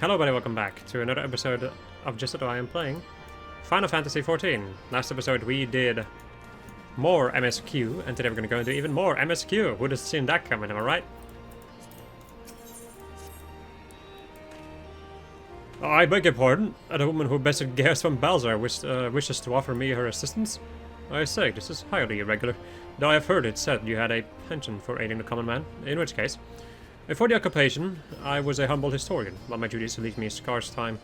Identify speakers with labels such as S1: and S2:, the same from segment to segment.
S1: Hello everybody, welcome back to another episode of Just What I Am Playing Final Fantasy XIV. Last episode we did more MSQ, and today we're going to go into even more MSQ. Who'd have seen that coming, am I right? I beg your pardon. The woman who bested Gears from Balzar wishes to offer me her assistance. I say, this is highly irregular, though I have heard it said you had a penchant for aiding the common man, in which case, before the occupation, I was a humble historian, while my duties leave me scarce time.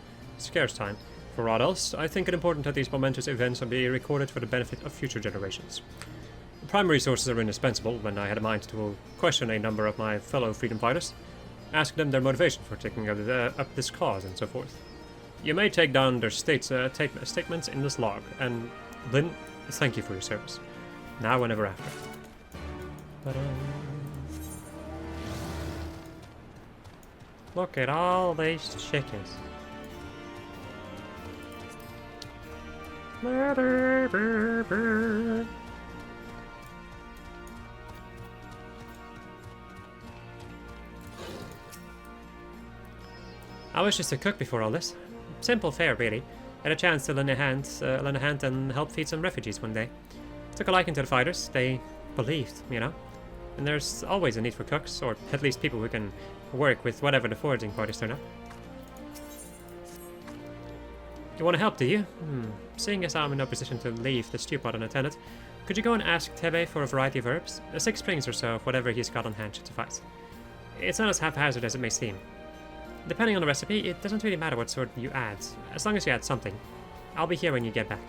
S1: For aught else, I think it important that these momentous events be recorded for the benefit of future generations. Primary sources are indispensable when I had a mind to question a number of my fellow freedom fighters, ask them their motivation for taking up this cause, and so forth. You may take down their statements in this log, and Lynn, thank you for your service. Now and ever after. Look at all these chickens. I was just a cook before all this. Simple fare, really. Had a chance to lend a hand and help feed some refugees one day. Took a liking to the fighters. They believed, you know. And there's always a need for cooks, or at least people who can work with whatever the foraging parties turn up. You want to help, do you? Seeing as I'm in no position to leave the stew pot unattended, could you go and ask Tebe for a variety of herbs? 6 springs or so of whatever he's got on hand should suffice. It's not as haphazard as it may seem. Depending on the recipe, it doesn't really matter what sort you add, as long as you add something. I'll be here when you get back.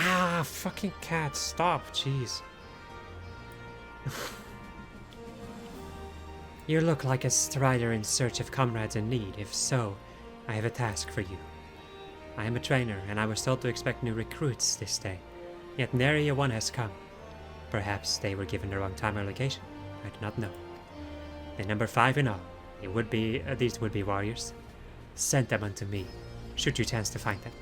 S1: Ah, fucking cat, stop, jeez. You look like a strider in search of comrades in need. If so, I have a task for you. I am a trainer, and I was told to expect new recruits this day. Yet nary a one has come. Perhaps they were given the wrong time or location. I do not know. The number 5 in all. These would-be warriors. Send them unto me, should you chance to find them.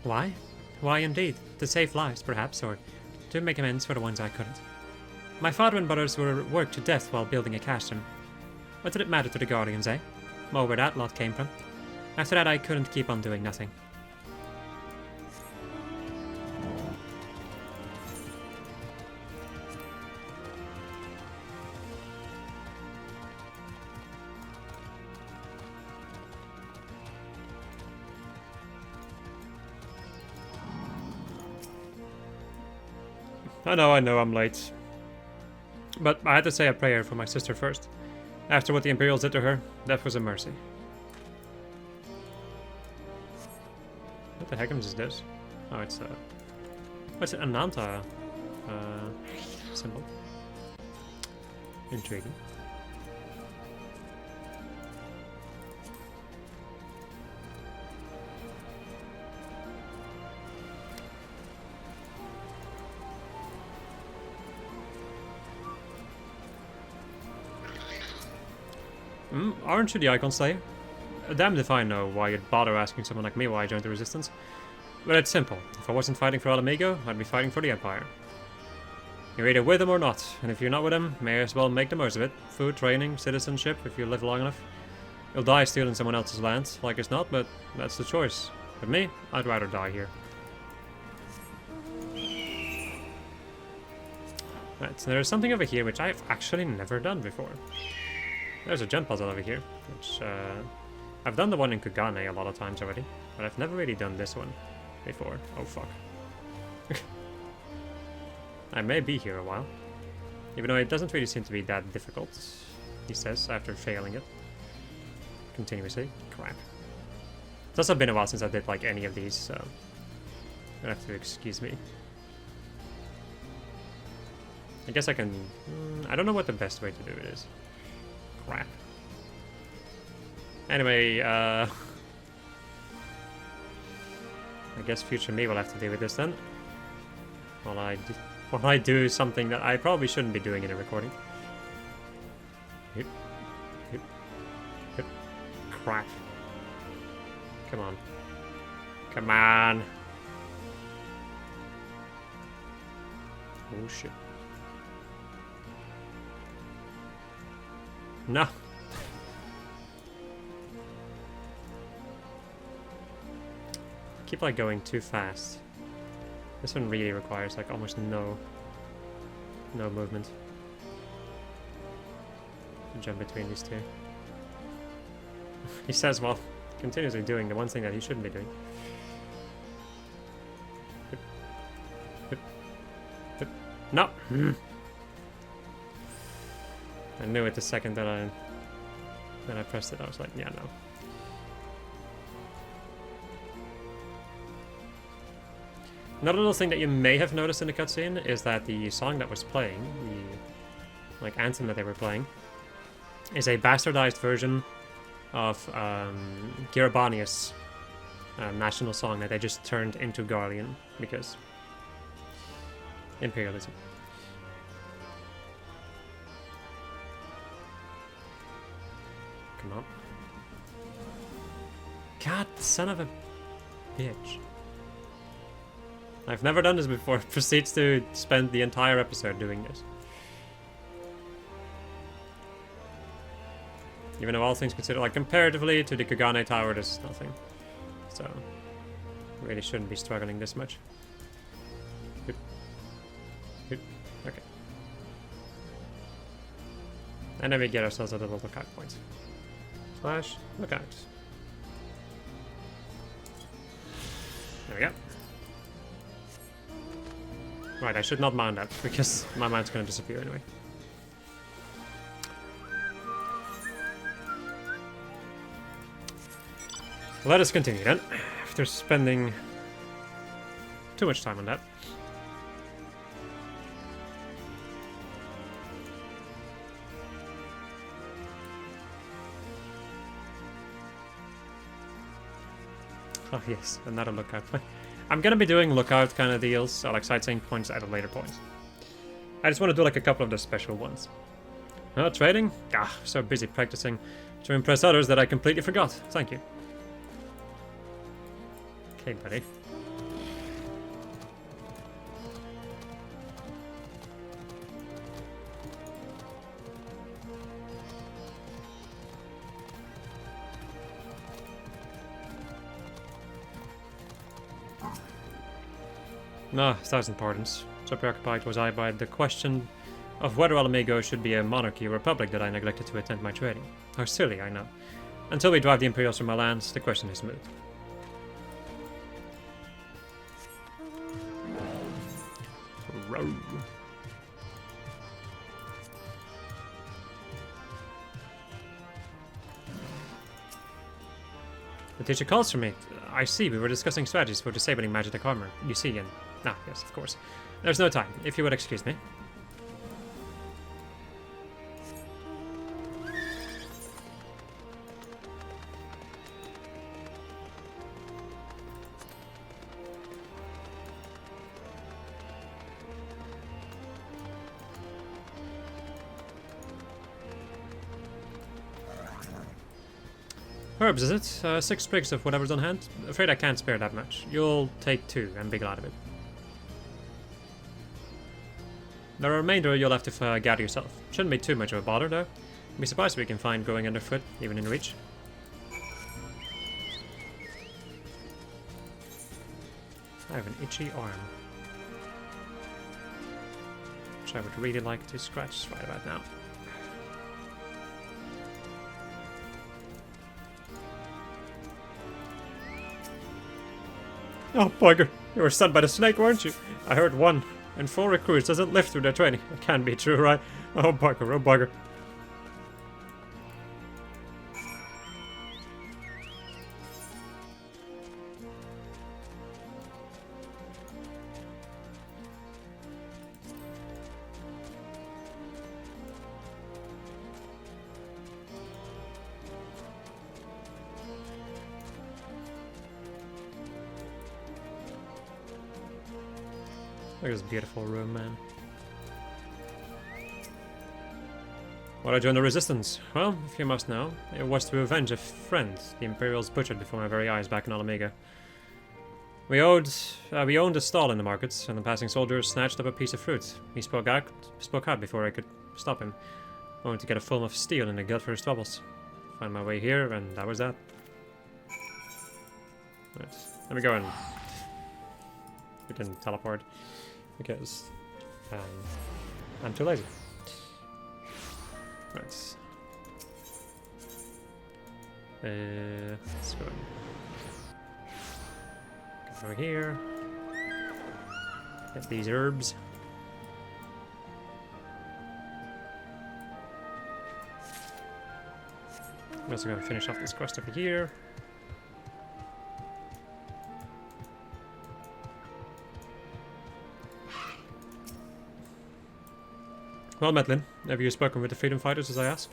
S1: Why? Why indeed? To save lives, perhaps, or to make amends for the ones I couldn't. My father and brothers were worked to death while building a castrum. What did it matter to the Guardians, eh? More where that lot came from. After that, I couldn't keep on doing nothing. I know, I'm late. But I had to say a prayer for my sister first. After what the Imperials did to her, death was a mercy. What the heck is this? Oh, it's what's it? Ananta symbol. Intriguing. Aren't you the Icon Slayer? Damned if I know why you'd bother asking someone like me why I joined the Resistance. But it's simple. If I wasn't fighting for Alamigo, I'd be fighting for the Empire. You're either with them or not, and if you're not with them, may as well make the most of it. Food, training, citizenship, if you live long enough. You'll die stealing someone else's land, like it's not, but that's the choice. With me, I'd rather die here. Right, so there's something over here which I've actually never done before. There's a gem puzzle over here, which I've done the one in Kugane a lot of times already, but I've never really done this one before. Oh fuck. I may be here a while, even though it doesn't really seem to be that difficult, he says, after failing it continuously. Crap. It's also been a while since I did like any of these, so you'll have to excuse me. I guess I can... I don't know what the best way to do it is. Crap. Anyway, I guess future me will have to deal with this then. While I do something that I probably shouldn't be doing in a recording. Yep. Yep. Yep. Crap. Come on. Come on. Oh shit. No. Keep like going too fast. This one really requires like almost no movement to jump between these two. He says while continuously doing the one thing that he shouldn't be doing. Hip. Hip. Hip. No. I knew it the second that I pressed it. I was like, yeah, no. Another little thing that you may have noticed in the cutscene is that the song that was playing, the like anthem that they were playing, is a bastardized version of Girabania's national song that they just turned into Garlean because imperialism. Come on. God, son of a bitch. I've never done this before. Proceeds to spend the entire episode doing this. Even though all things considered, like comparatively to the Kagane Tower, this is nothing. So, really shouldn't be struggling this much. Good. Good. Okay. And then we get ourselves a little lookout point. Slash lookout. There we go. Right, I should not mount that, because my mount's gonna disappear anyway. Let us continue then, after spending too much time on that. Oh yes, another lookout point. I'm gonna be doing lookout kind of deals, so like sightseeing points at a later point. I just want to do like a couple of the special ones. Trading? Ah, so busy practicing to impress others that I completely forgot. Thank you. Okay, buddy. No, thousand pardons. So preoccupied was I by the question of whether Alamigo should be a monarchy or republic that I neglected to attend my trading. How silly, I know. Until we drive the Imperials from my lands, the question is moot. Row. The teacher calls for me. I see, we were discussing strategies for disabling magic armor. You see, and... Ah, yes, of course. There's no time, if you would excuse me. Herbs, is it? 6 sprigs of whatever's on hand? Afraid I can't spare that much. You'll take 2 and be glad of it. The remainder you'll have to gather yourself. Shouldn't be too much of a bother, though. Be surprised if we can find going underfoot, even in reach. I have an itchy arm, which I would really like to scratch right about now. Oh, bugger. You were stunned by the snake, weren't you? I heard 1 in 4 recruits doesn't live through their training. It can't be true, right? Oh, bugger, oh, bugger. Look at this beautiful room, man. Why I joined the Resistance? Well, if you must know, it was to avenge a friend the Imperials butchered before my very eyes back in Alamega. We owned a stall in the markets, and the passing soldier snatched up a piece of fruit. He spoke out before I could stop him. I wanted to get a film of steel in the Guildford troubles. Find my way here, and that was that. Right. Let me go and... We didn't teleport, because I'm too lazy. Right. Let's go. Go over here. Get these herbs. I'm also going to finish off this quest over here. Well, Medlin, have you spoken with the freedom fighters as I asked?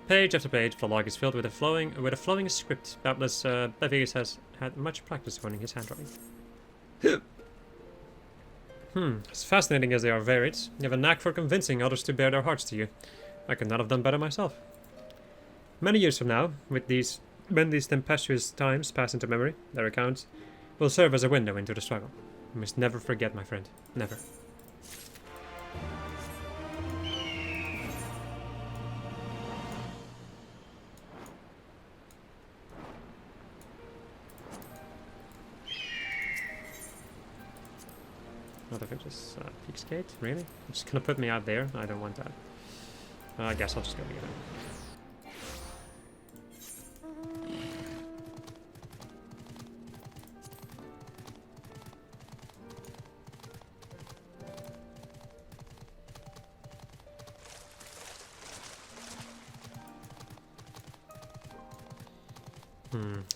S1: Page after page, the log is filled with a flowing script. Doubtless, Bevius has had much practice honing his handwriting. As fascinating as they are varied, you have a knack for convincing others to bare their hearts to you. I could not have done better myself. Many years from now, when these tempestuous times pass into memory, their accounts will serve as a window into the struggle. You must never forget, my friend. Never. Another just Peaks Gate? Really? It's gonna put me out there? I don't want that. I guess I'll just go get it.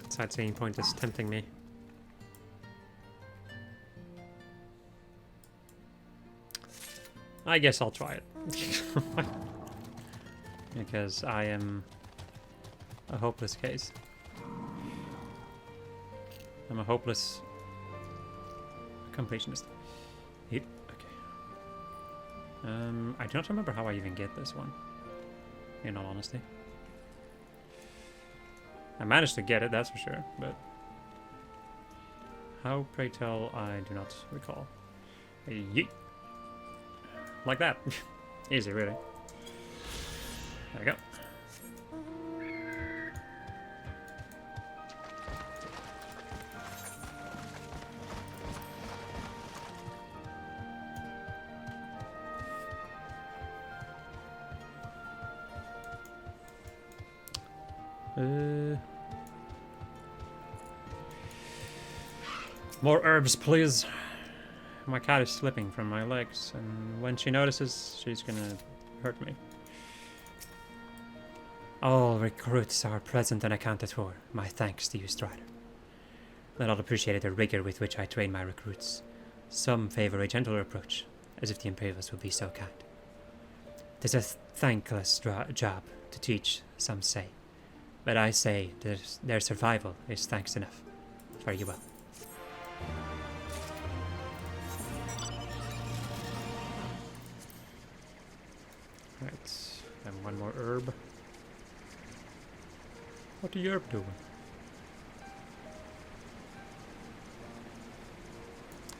S1: Sightseeing point is tempting me. I guess I'll try it. Because I am a hopeless case. I'm a hopeless completionist. Okay. I do not remember how I even get this one, in all honesty. I managed to get it, that's for sure, but how, pray tell, I do not recall. Yeet. Like that. Easy, really. There we go. More herbs, please. My cat is slipping from my legs, and when she notices, she's gonna hurt me. All recruits are present and accounted for. My thanks to you, Strider. Not all appreciated the rigor with which I train my recruits. Some favor a gentler approach, as if the Imperials would be so kind. It is a thankless job to teach, some say. But I say their survival is thanks enough. Fare you well. Right, and one more herb. What are the herb doing?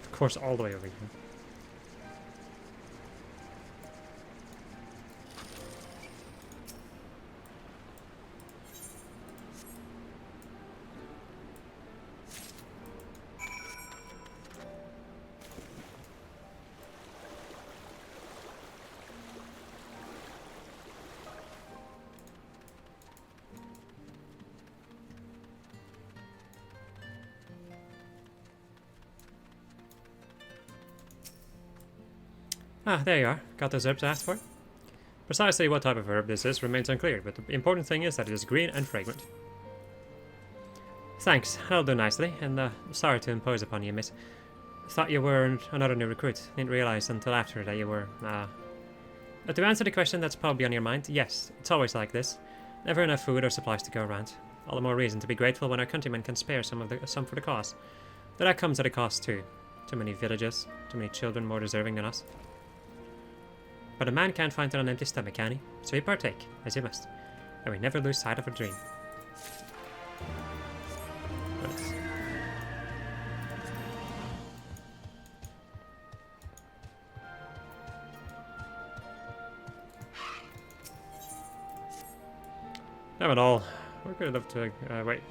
S1: Of course, all the way over here. Ah, there you are. Got those herbs I asked for. Precisely what type of herb this is remains unclear, but the important thing is that it is green and fragrant. Thanks, I'll do nicely, and sorry to impose upon you, miss. Thought you were another new recruit. Didn't realize until after that you were, But to answer the question that's probably on your mind, yes, it's always like this. Never enough food or supplies to go around. All the more reason to be grateful when our countrymen can spare some for the cause. But that comes at a cost too. Too many villages, too many children more deserving than us. But a man can't find it on an empty stomach, can he? So you partake, as you must. And we never lose sight of a dream. Nice. Damn it all. Where could it have to... wait.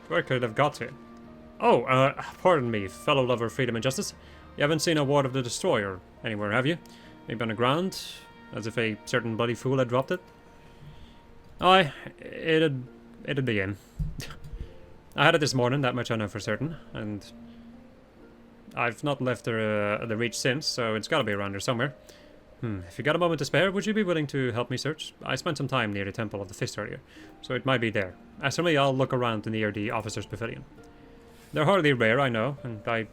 S1: Where could it have got to? Oh, pardon me, fellow lover of freedom and justice. You haven't seen a Ward of the Destroyer anywhere, have you? Maybe on the ground? As if a certain bloody fool had dropped it? Aye, it'd be in. I had it this morning, that much I know for certain, and I've not left the reach since, so it's gotta be around here somewhere. If you got a moment to spare, would you be willing to help me search? I spent some time near the Temple of the Fist earlier, so it might be there. As for me, I'll look around near the Officer's Pavilion. They're hardly rare, I know, and I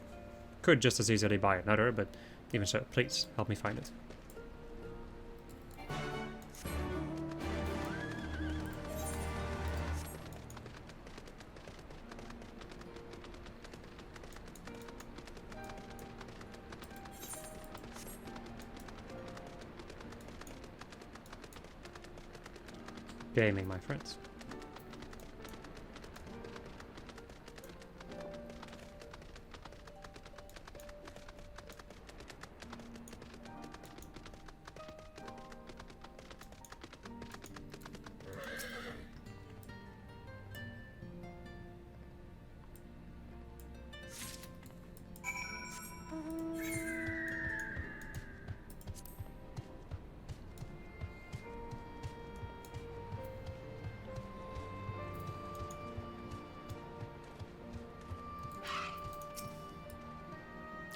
S1: could just as easily buy another, but even so, please, help me find it. Gaming, my friends.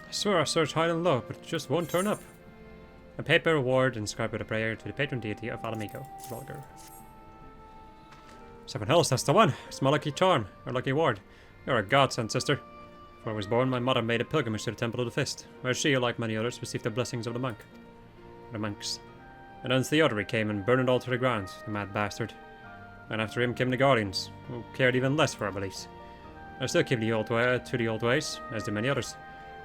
S1: I swear I searched high and low, but it just won't turn up. A paper reward inscribed with a prayer to the patron deity of Alamigo, Vulgar. Seven hells, that's the one. It's my lucky charm, or lucky ward. You're a godsend, sister. Before I was born, my mother made a pilgrimage to the Temple of the Fist, where she, like many others, received the blessings of the monks. And then Theodoric came and burned it all to the ground, the mad bastard. And after him came the Guardians, who cared even less for our beliefs. I still keep the old ways, as do many others.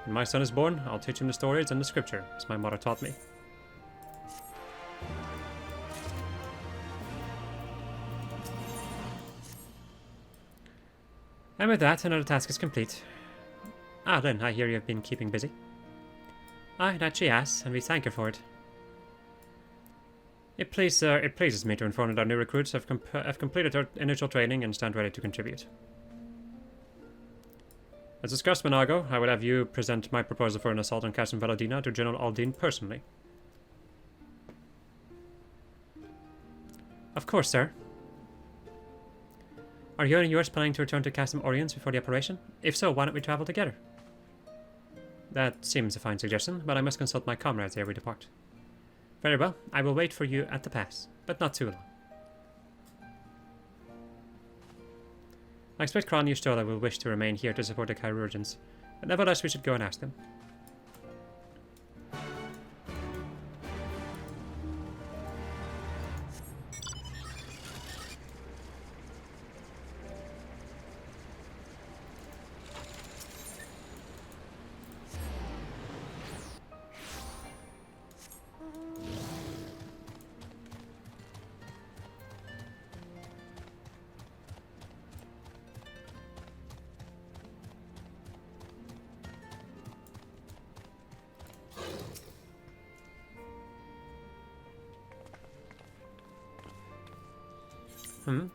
S1: When my son is born, I'll teach him the stories and the scripture, as my mother taught me. And with that, another task is complete. Ah, then, I hear you have been keeping busy. Aye, that she has, and we thank her for it. It pleases me to inform that our new recruits have completed their initial training and stand ready to contribute. As discussed, Menago, I will have you present my proposal for an assault on Castle Valadina to General Aldine personally. Of course, sir. Are you and yours planning to return to Castle Oriens before the operation? If so, why don't we travel together? That seems a fine suggestion, but I must consult my comrades ere we depart. Very well, I will wait for you at the pass, but not too long. I expect Kron Yustola will wish to remain here to support the chirurgeons, but nevertheless we should go and ask them.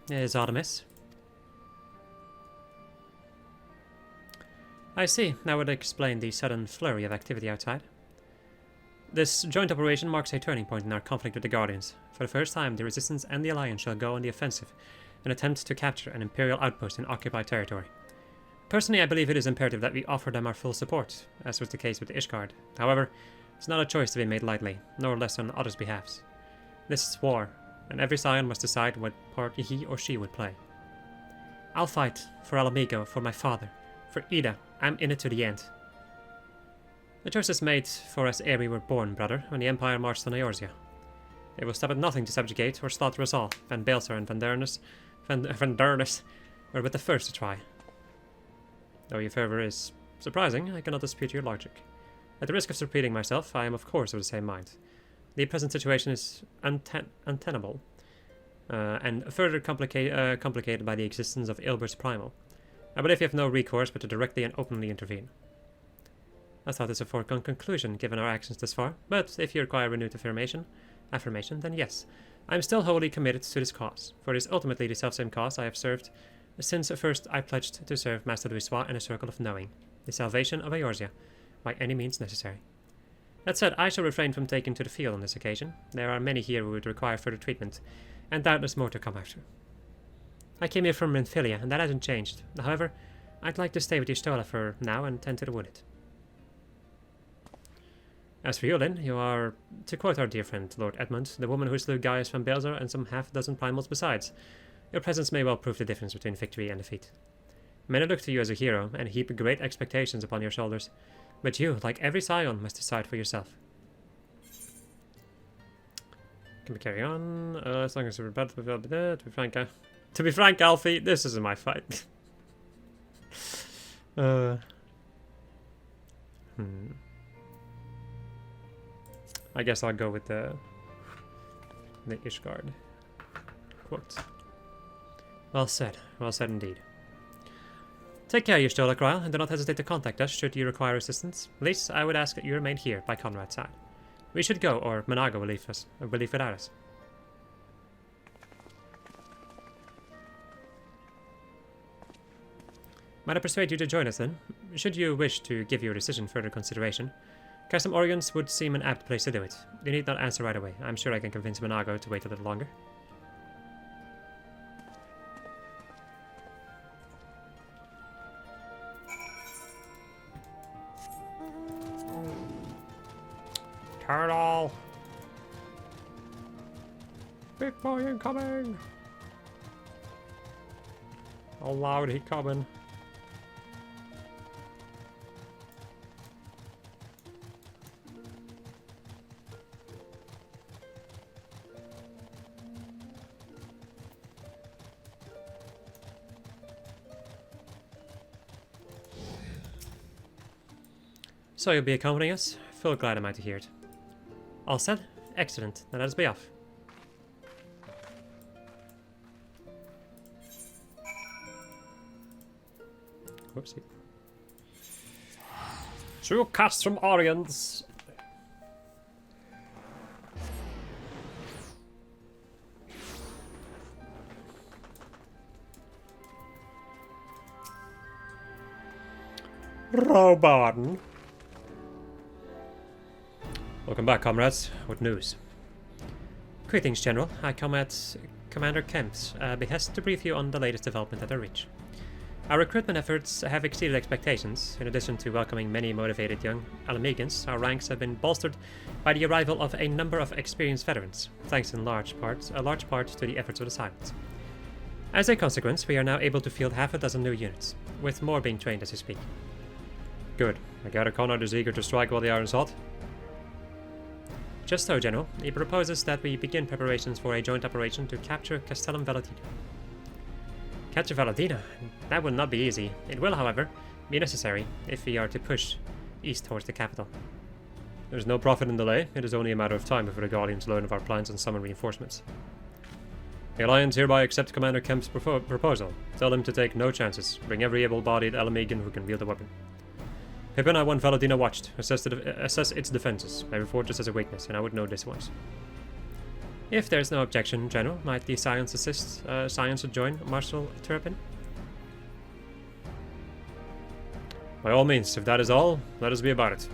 S1: Is Artemis? I see. That would explain the sudden flurry of activity outside. This joint operation marks a turning point in our conflict with the Guardians. For the first time, the Resistance and the Alliance shall go on the offensive in an attempt to capture an Imperial outpost in occupied territory. Personally, I believe it is imperative that we offer them our full support, as was the case with the Ishgard. However, it's not a choice to be made lightly, nor less on others' behalves. This is war, and every scion must decide what part he or she would play. I'll fight for Alamigo, for my father, for Ida. I'm in it to the end. The choice is made for us ere we were born, brother, when the Empire marched on Eorzea. They will stop at nothing to subjugate or slaughter us all. Van Baelsar and Van Dernus were but the first to try. Though your fervor is Surprising, I cannot dispute your logic. At the risk of repeating myself, I am of course of the same mind. The present situation is untenable, and further complicated by the existence of Ilbert's Primal. I believe you have no recourse but to directly and openly intervene. I thought this a foregone conclusion, given our actions thus far, but if you require renewed affirmation, then yes. I am still wholly committed to this cause, for it is ultimately the selfsame cause I have served since first I pledged to serve Master Louisoix in a circle of knowing, the salvation of Eorzea, by any means necessary. That said, I shall refrain from taking to the field on this occasion. There are many here who would require further treatment, and doubtless more to come after. I came here from Renfilia, and that hasn't changed. However, I'd like to stay with Y'shtola for now and tend to the wounded. As for you, Lyn, you are, to quote our dear friend Lord Edmund, the woman who slew Gaius van Belzer and some half-dozen primals besides. Your presence may well prove the difference between victory and defeat. Many look to you as a hero, and heap great expectations upon your shoulders. But you, like every scion, must decide for yourself. Can we carry on? As long as we're about to be frank, Alfie, this isn't my fight. I guess I'll go with the Ishgard quote. Well said indeed. Take care, Y'shtola Krile, and do not hesitate to contact us should you require assistance. Lys, I would ask that you remain here by Conrad's side. We should go, or Managa will leave without us. Might I persuade you to join us then? Should you wish to give your decision further consideration, Castle Organs would seem an apt place to do it. You need not answer right away. I'm sure I can convince Managa to wait a little longer. Turtle! Big boy incoming! How loud he coming? So you'll be accompanying us? Full glad am I to hear it. All set? Excellent. Then let us be off. Whoopsie. True cast from Orions. Robarn. Welcome back, comrades. What news? Greetings, General. I come at Commander Kemp's behest to brief you on the latest development at our reach. Our recruitment efforts have exceeded expectations. In addition to welcoming many motivated young Alamegans, our ranks have been bolstered by the arrival of a number of experienced veterans, thanks in large part to the efforts of the Silence. As a consequence, we are now able to field half a dozen new units, with more being trained as we speak. Good. I gather Conrad is eager to strike while the iron's hot. Just so, General. He proposes that we begin preparations for a joint operation to capture Castellum Valentina. Capture Valentina? That will not be easy. It will, however, be necessary if we are to push east towards the capital. There is no profit in delay. It is only a matter of time before the Guardians learn of our plans and summon reinforcements. The Alliance hereby accepts Commander Kemp's proposal. Tell him to take no chances. Bring every able-bodied Alamegan who can wield a weapon. Pippin, I want Valentina watched. Assess its defenses. I report this as a weakness, and I would know this once. If there's no objection, General, might the Science assist Science join Marshal Turpin? By all means, if that is all, let us be about it.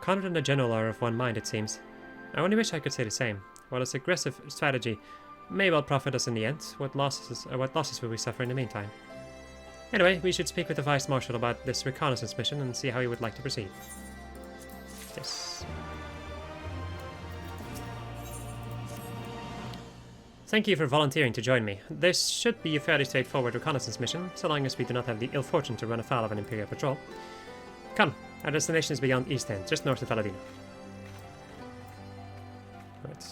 S1: Conrad and the General are of one mind, it seems. I only wish I could say the same. While this aggressive strategy may well profit us in the end, what losses will we suffer in the meantime? Anyway, we should speak with the Vice Marshal about this reconnaissance mission and see how he would like to proceed. Yes. Thank you for volunteering to join me. This should be a fairly straightforward reconnaissance mission, so long as we do not have the ill fortune to run afoul of an Imperial patrol. Come, our destination is beyond East End, just north of Valadina. Right.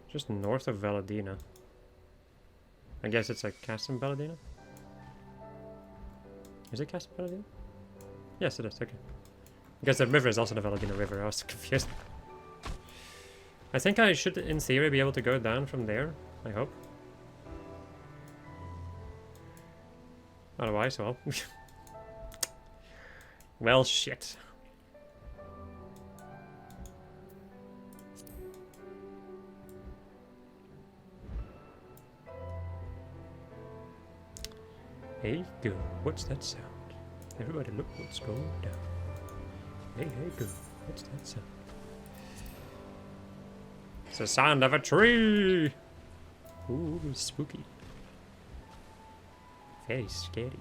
S1: Just north of Valadina. I guess it's like Castle Valadina? Is it Castle Valadina? Yes, it is, okay. I guess the river is also the Valadina River, I was confused. I think I should, in theory, be able to go down from there, I hope. Otherwise, well... well, shit. Hey, go. What's that sound? Everybody look what's going down. Hey, go. What's that sound? It's the sound of a tree! Ooh, spooky. Very scary.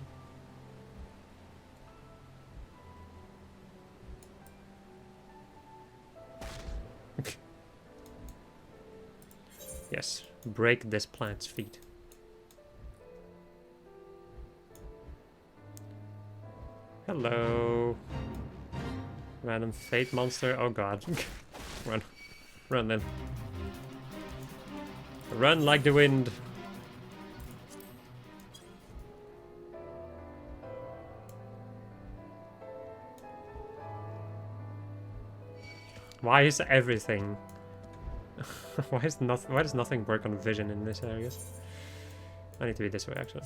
S1: Yes, break this plant's feet. Hello. Random fate monster. Oh god. Run. Run then. Run like the wind. Why is everything? Why does nothing work on vision in this area? I need to be this way actually.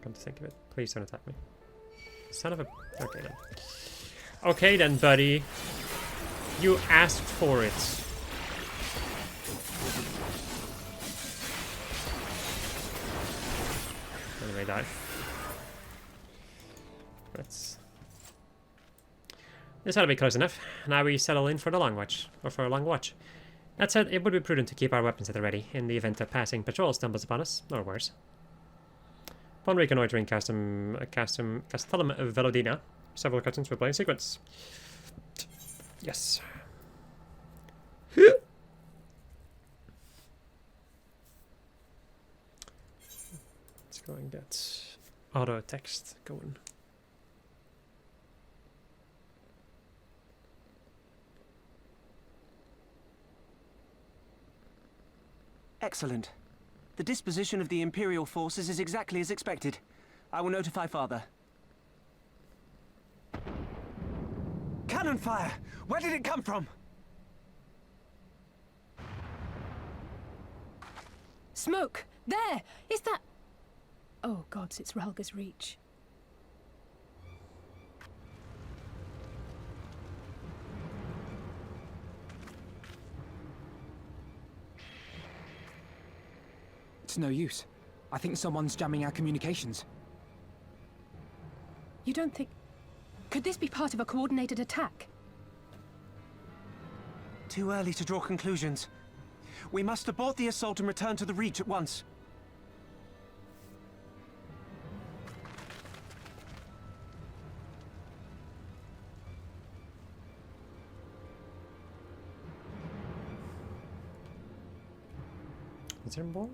S1: Come to think of it. Please don't attack me. Son of a... Okay then. Okay then, buddy. You asked for it. Anyway, die. Let's... This ought to be close enough. Now we settle in for the long watch. Or for a long watch. That said, it would be prudent to keep our weapons at the ready, in the event a passing patrol stumbles upon us, or worse. Upon reconnoitering Castellum Velodina, several cutscenes will play in sequence. Yes. Let's go and get auto text going.
S2: Excellent. The disposition of the Imperial forces is exactly as expected. I will notify Father. Cannon fire! Where did it come from?
S3: Smoke! There! Is that... Oh gods, it's Rhalga's Reach.
S2: It's no use. I think someone's jamming our communications.
S3: You don't think... Could this be part of a coordinated attack?
S2: Too early to draw conclusions. We must abort the assault and return to the Reach at once.
S1: Is there more?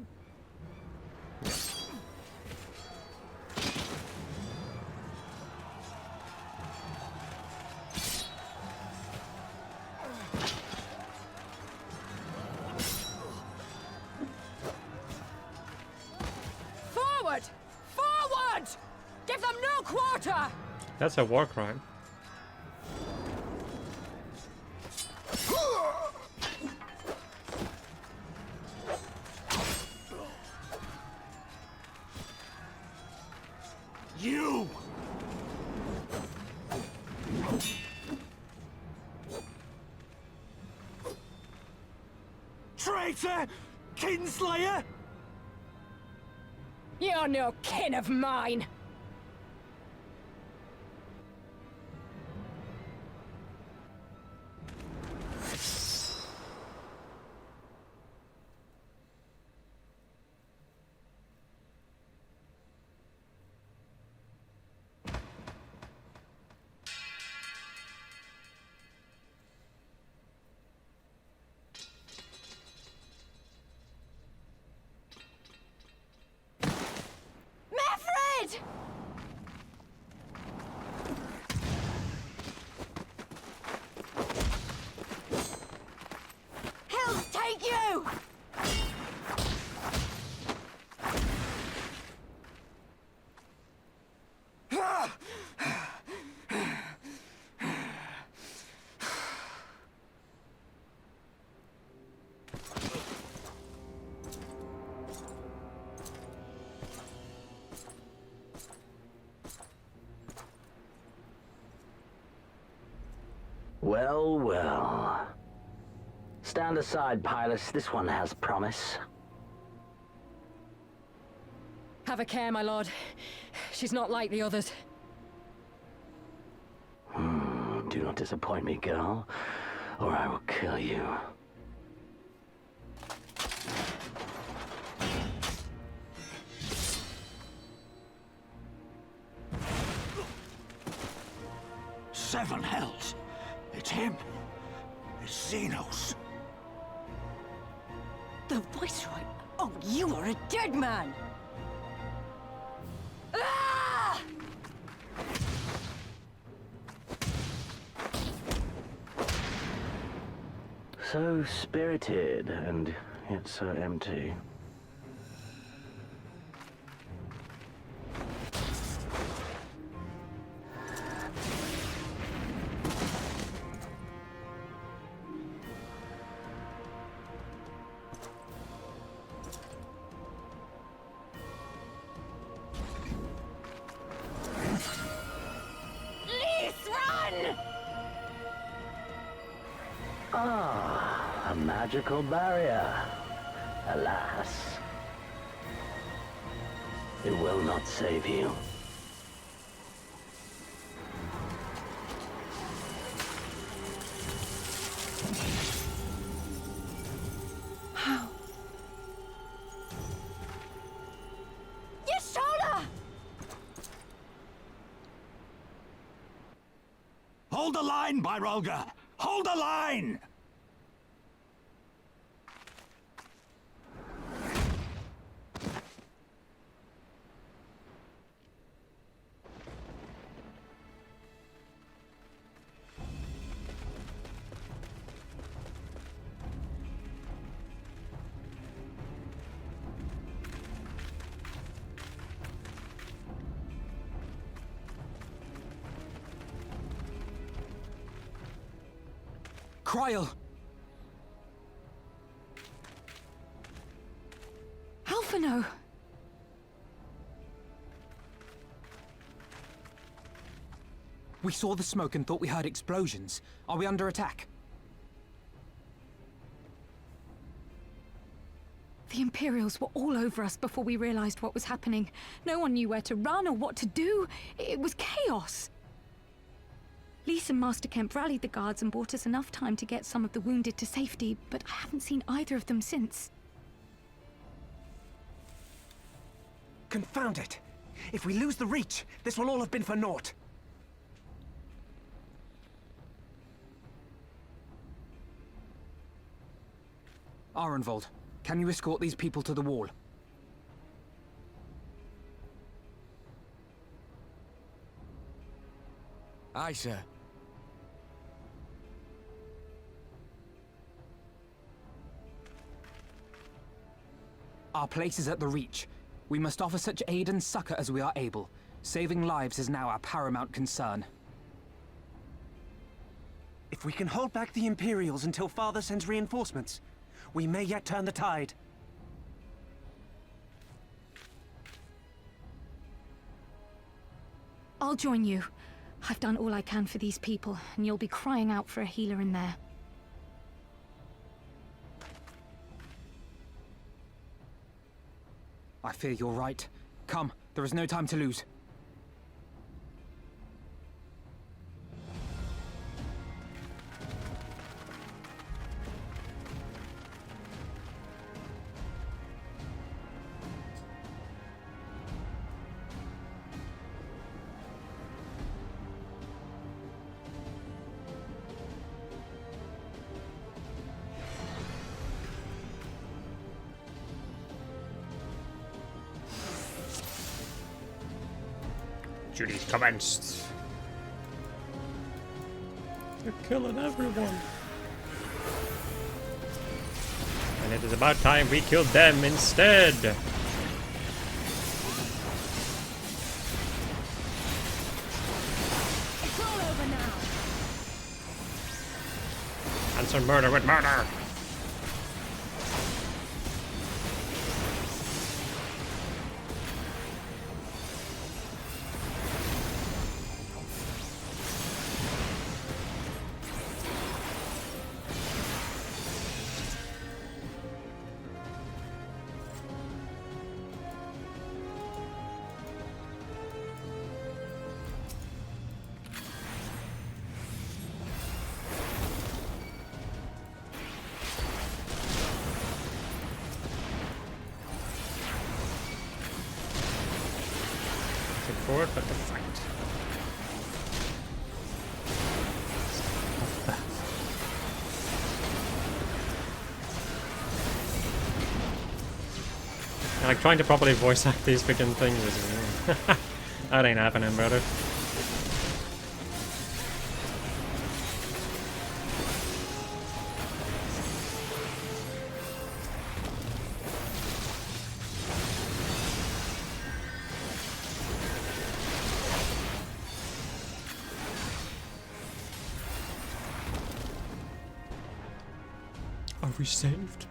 S3: Forward! Forward! Give them no quarter!
S1: That's a war crime.
S2: You! Traitor! Kinslayer!
S3: You're no kin of mine! Mavrid!
S4: Well, well. Stand aside, Pilus. This one has promise.
S5: Have a care, my lord. She's not like the others.
S4: Do not disappoint me, girl, or I will kill you.
S6: Seven hells! It's him! It's Xenos!
S5: The Viceroy? Oh, you are a dead man! Ah!
S4: So spirited, and yet so empty. Ah, a magical barrier. Alas. It will not save you.
S5: How? Yashoda!
S6: Hold the line, Byrolga! Hold the line!
S2: Kryl!
S5: Alphino!
S2: We saw the smoke and thought we heard explosions. Are we under attack?
S3: The Imperials were all over us before we realized what was happening. No one knew where to run or what to do. It was chaos. Lise and Master Kemp rallied the guards and bought us enough time to get some of the wounded to safety, but I haven't seen either of them since.
S2: Confound it! If we lose the Reach, this will all have been for naught. Arenvold, can you escort these people to the wall?
S7: Aye, sir.
S2: Our place is at the Reach. We must offer such aid and succor as we are able. Saving lives is now our paramount concern. If we can hold back the Imperials until Father sends reinforcements, we may yet turn the tide.
S3: I'll join you. I've done all I can for these people, and you'll be crying out for a healer in there.
S2: I fear you're right. Come, there is no time to lose.
S1: Duty's commenced. They're killing everyone. And it is about time we killed them instead.
S5: It's all over now!
S1: Answer murder with murder. forward, but the fight. And like trying to properly voice act these freaking things is that ain't happening, brother. Are we saved?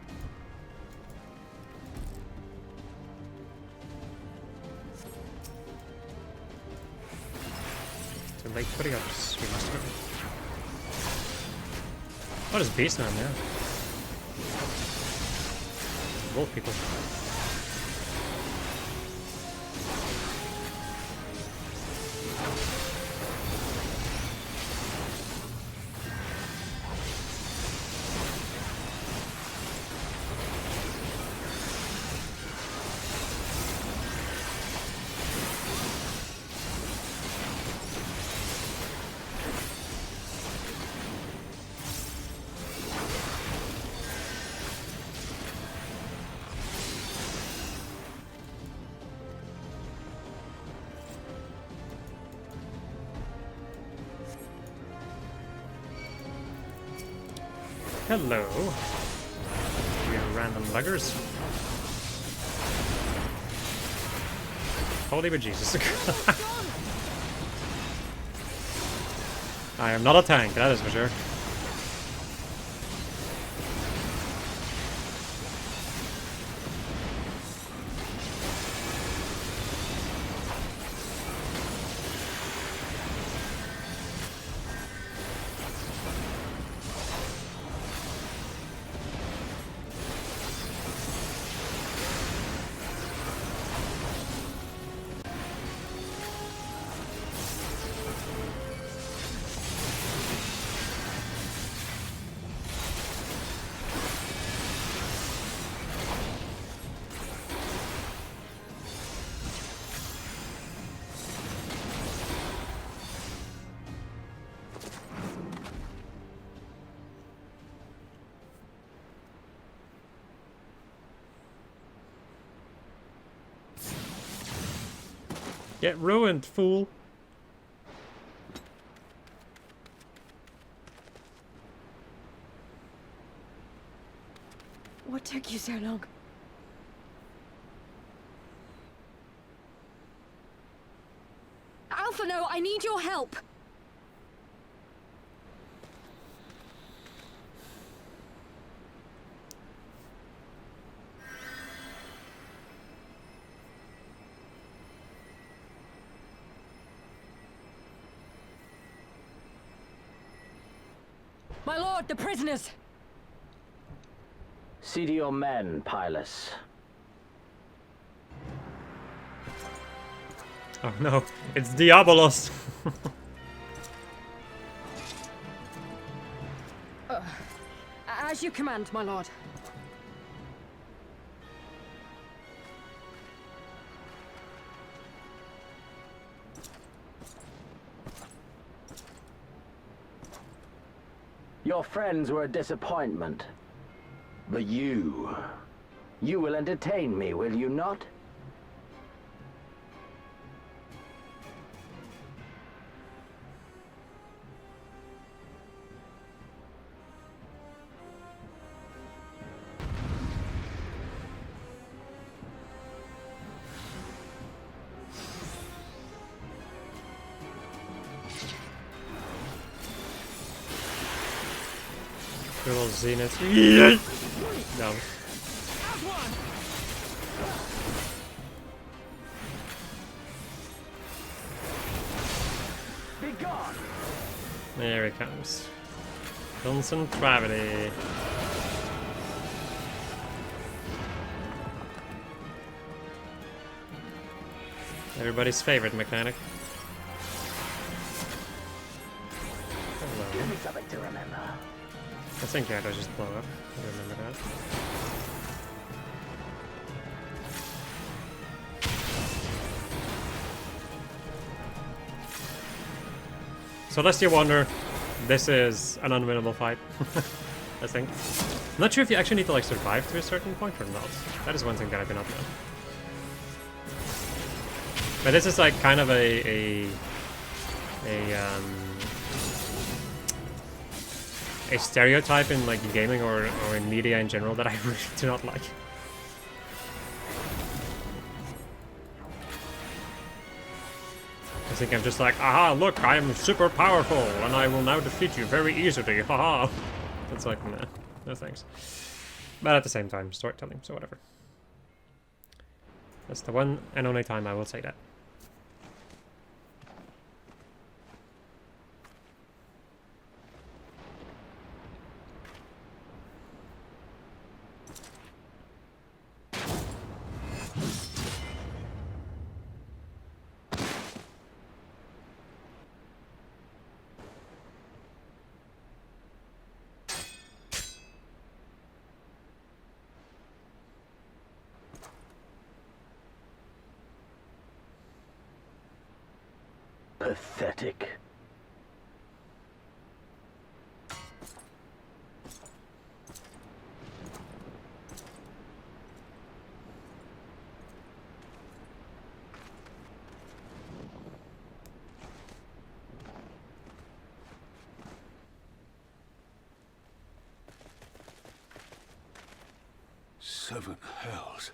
S1: Too late putting up. We must go. What is Beast Man? Yeah. Wolf people. Hello, you random buggers. Holy bejesus. I am not a tank, that is for sure. Get ruined, fool.
S5: What took you so long?
S3: Alpha, no, I need your help.
S5: My lord, the prisoners!
S4: See to your men, Pylus.
S1: Oh no, it's Diabolos!
S5: As you command, my lord.
S4: Your friends were a disappointment. But you will entertain me, will you not?
S1: Little Zenith. Yeah. No.
S4: Be gone!
S1: There he comes. Constant gravity. Everybody's favorite mechanic. Hello.
S4: Give me something to remember.
S1: I think yeah, they'll just blow up. I remember that. So lest you wonder, this is an unwinnable fight. I think. I'm not sure if you actually need to like survive to a certain point or not. That is one thing that I've been up to. But this is like kind of a stereotype in like gaming or in media in general that I really do not like. I think I'm just like, aha, look, I am super powerful and I will now defeat you very easily, haha. It's like, nah, no thanks. But at the same time, storytelling, so whatever. That's the one and only time I will say that.
S4: Pathetic.
S6: Seven hells.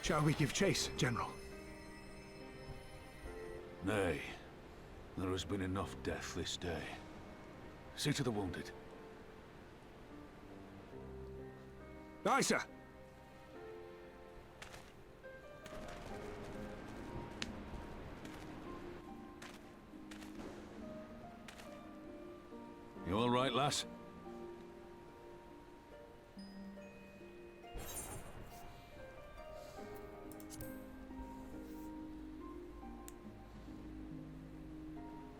S7: Shall we give chase, General?
S6: Nay. There has been enough death this day. See to the wounded.
S7: Aye, sir.
S6: You all right, lass?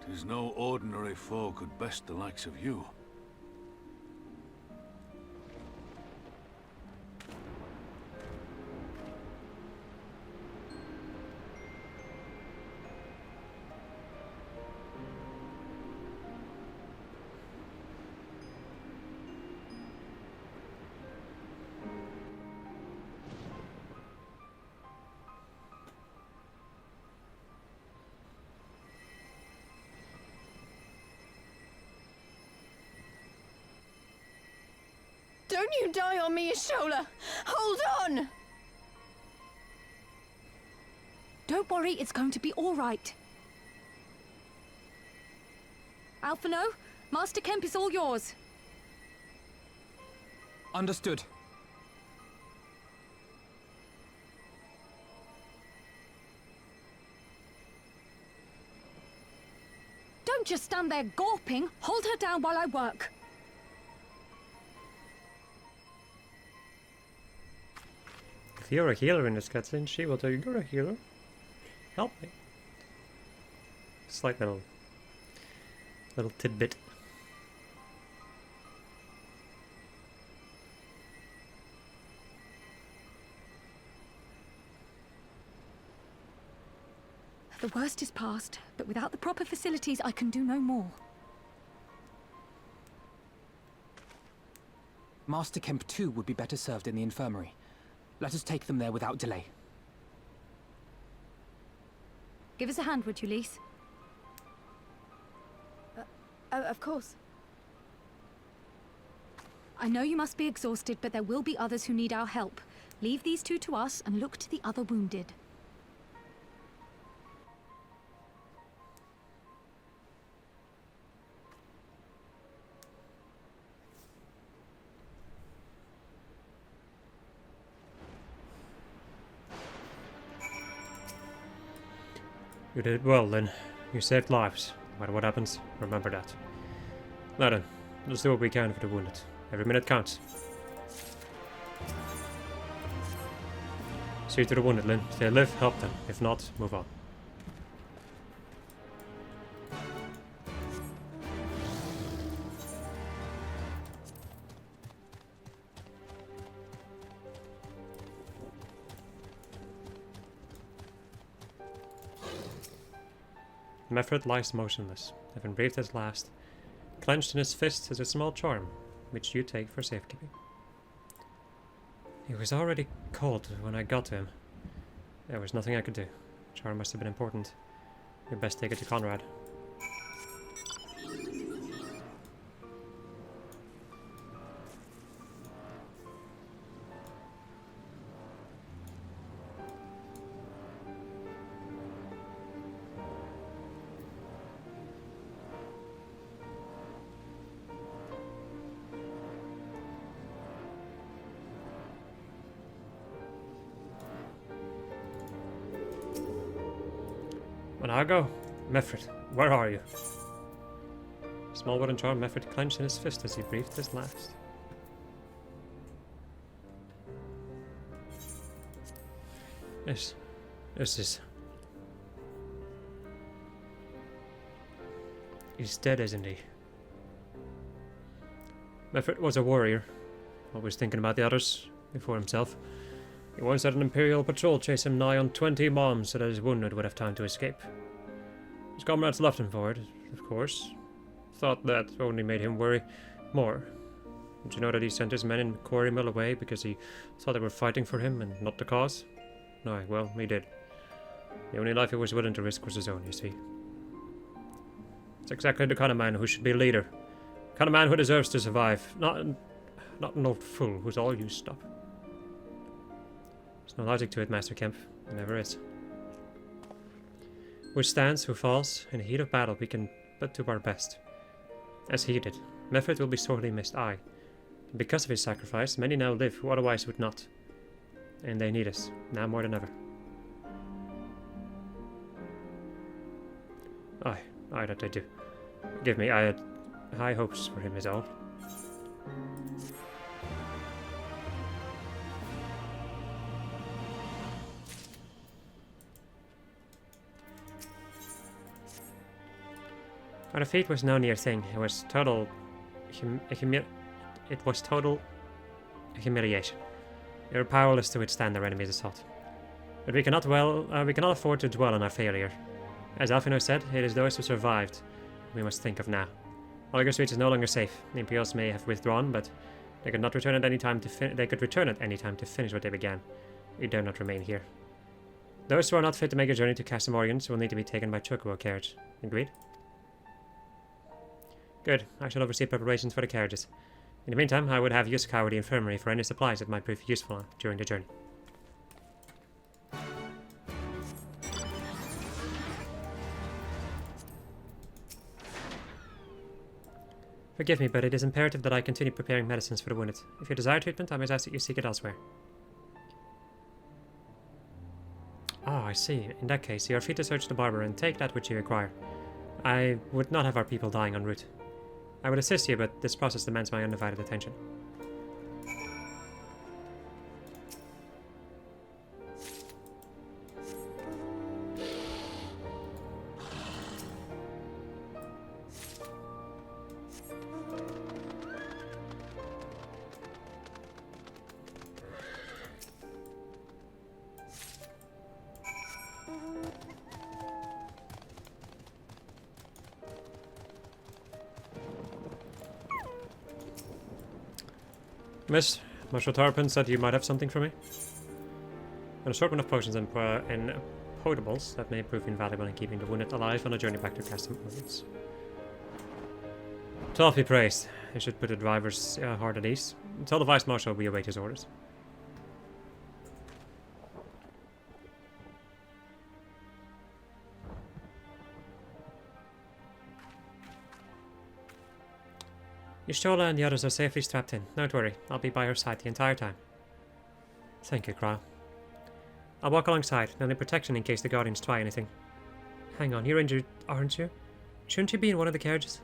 S6: Tis no ordinary foe could best the likes of you.
S5: Don't you die on me, Ashola! Hold on!
S3: Don't worry, it's going to be all right. Alphino, Master Kemp is all yours.
S2: Understood.
S3: Don't just stand there gawping. Hold her down while I work.
S1: If you're a healer in this cutscene, she will tell you you're a healer. Help me. Slight little tidbit.
S3: The worst is past, but without the proper facilities, I can do no more.
S2: Master Kemp too would be better served in the infirmary. Let us take them there without delay.
S3: Give us a hand, would you, Lise?
S5: Of course.
S3: I know you must be exhausted, but there will be others who need our help. Leave these two to us and look to the other wounded.
S1: You did well then. You saved lives. No matter what happens, remember that. Now then, let's do what we can for the wounded. Every minute counts. See to the wounded, Lynn. If they live, help them. If not, move on. Meffred lies motionless, having breathed his last. Clenched in his fist is a small charm, which you take for safekeeping. He was already cold when I got to him. There was nothing I could do. Charm must have been important. You best take it to Conrad. Monago? Meffred, where are you? Small wooden charm Meffred clenched in his fist as he breathed his last. Yes, this is... He's dead, isn't he? Meffred was a warrior, always thinking about the others, before himself. He once had an Imperial patrol chase him nigh on 20 bombs so that his wounded would have time to escape. His comrades loved him for it, of course. Thought that only made him worry more. Did you know that he sent his men in Quarry Mill away because he thought they were fighting for him and not the cause? No, well, he did. The only life he was willing to risk was his own, you see. It's exactly the kind of man who should be a leader. The kind of man who deserves to survive. Not an old fool who's all used up. There's no logic to it, Master Kemp. There never is. Who stands, who falls, in the heat of battle we can but do our best. As he did. Meffred will be sorely missed, aye. And because of his sacrifice, many now live who otherwise would not. And they need us, now more than ever. Aye, that they do. Forgive me, I had high hopes for him is all. Our defeat was no near thing. It was total humiliation. We were powerless to withstand our enemy's assault. But we cannot afford to dwell on our failure. As Alfino said, it is those who survived we must think of now. Olga's Reach is no longer safe. The Imperials may have withdrawn, but they could not return at any time they could return at any time to finish what they began. We dare not remain here. Those who are not fit to make a journey to Castamorians will need to be taken by chocobo carriage. Agreed? Good. I shall oversee preparations for the carriages. In the meantime, I would have you scour the infirmary for any supplies that might prove useful during the journey. Forgive me, but it is imperative that I continue preparing medicines for the wounded. If you desire treatment, I must ask that you seek it elsewhere. Ah, I see. In that case, you are free to search the barber and take that which you require. I would not have our people dying en route. I would assist you, but this process demands my undivided attention. Miss, Marshal Tarpon said you might have something for me. An assortment of potions and potables that may prove invaluable in keeping the wounded alive on a journey back to Castamorians. 12 be praised. I should put the driver's heart at ease. Tell the Vice Marshal we await his orders. Y'shtola and the others are safely strapped in. Don't worry, I'll be by her side the entire time. Thank you, Krau. I'll walk alongside, and in protection in case the Guardians try anything. Hang on, you're injured, aren't you? Shouldn't you be in one of the carriages?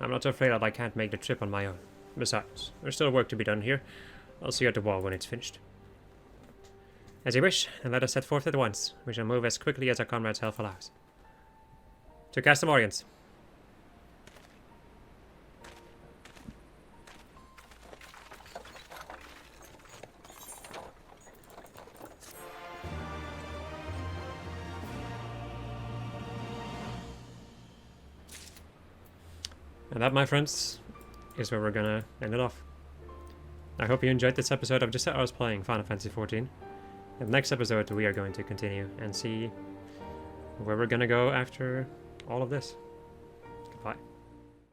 S1: I'm not so afraid that I can't make the trip on my own. Besides, there's still work to be done here. I'll see you at the wall when it's finished. As you wish, and let us set forth at once. We shall move as quickly as our comrades' health allows. To Castamorians. And that, my friends, is where we're gonna end it off. I hope you enjoyed this episode of Just Us playing Final Fantasy XIV. In the next episode, we are going to continue and see where we're gonna go after all of this. Goodbye.